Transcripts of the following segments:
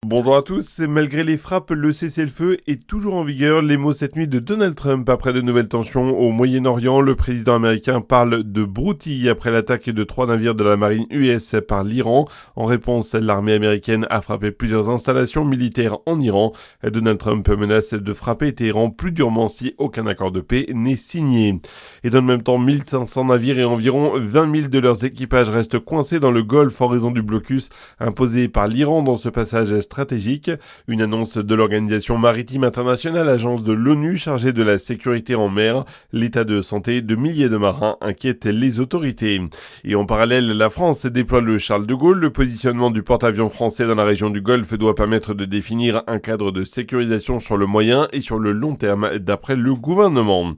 Bonjour à tous, malgré les frappes, le cessez-le-feu est toujours en vigueur. Les mots cette nuit de Donald Trump après de nouvelles tensions au Moyen-Orient. Le président américain parle de broutille après l'attaque de 3 navires de la marine US par l'Iran. En réponse, l'armée américaine a frappé plusieurs installations militaires en Iran. Donald Trump menace de frapper Téhéran plus durement si aucun accord de paix n'est signé. Et dans le même temps, 1500 navires et environ 20 000 de leurs équipages restent coincés dans le Golfe en raison du blocus imposé par l'Iran dans ce passage stratégique. Une annonce de l'Organisation maritime internationale, agence de l'ONU chargée de la sécurité en mer. L'état de santé de milliers de marins inquiète les autorités. Et en parallèle, la France déploie le Charles de Gaulle. Le positionnement du porte-avions français dans la région du Golfe doit permettre de définir un cadre de sécurisation sur le moyen et sur le long terme, d'après le gouvernement.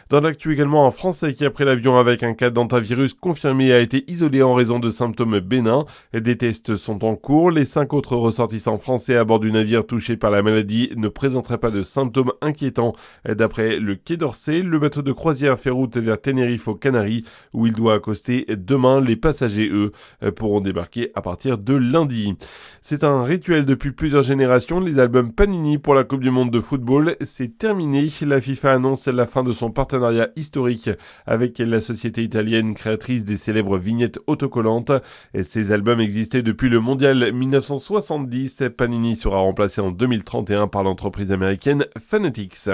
Dans l'actu également, un Français qui a pris l'avion avec un cas d'hantavirus confirmé a été isolé en raison de symptômes bénins. Des tests sont en cours. Les 5 autres ressortissants français à bord du navire touché par la maladie ne présenteraient pas de symptômes inquiétants. D'après le Quai d'Orsay, le bateau de croisière fait route vers Tenerife aux Canaries où il doit accoster demain. Les passagers, eux, pourront débarquer à partir de lundi. C'est un rituel depuis plusieurs générations. Les albums Panini pour la Coupe du Monde de football, c'est terminé. La FIFA annonce la fin de son partenariat historique avec la société italienne créatrice des célèbres vignettes autocollantes. Ces albums existaient depuis le mondial 1970. Panini sera remplacé en 2031 par l'entreprise américaine Fanatics.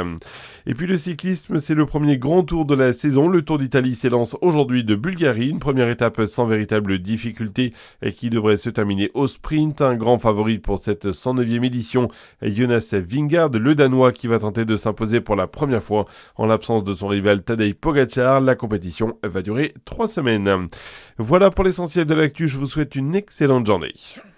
Et puis le cyclisme, c'est le premier grand tour de la saison. Le Tour d'Italie s'élance aujourd'hui de Bulgarie, une première étape sans véritable difficulté et qui devrait se terminer au sprint. Un grand favori pour cette 109e édition, Jonas Vingegaard, le Danois qui va tenter de s'imposer pour la première fois en l'absence de son rival Tadej Pogačar. La compétition va durer 3 semaines. Voilà pour l'essentiel de l'actu, je vous souhaite une excellente journée.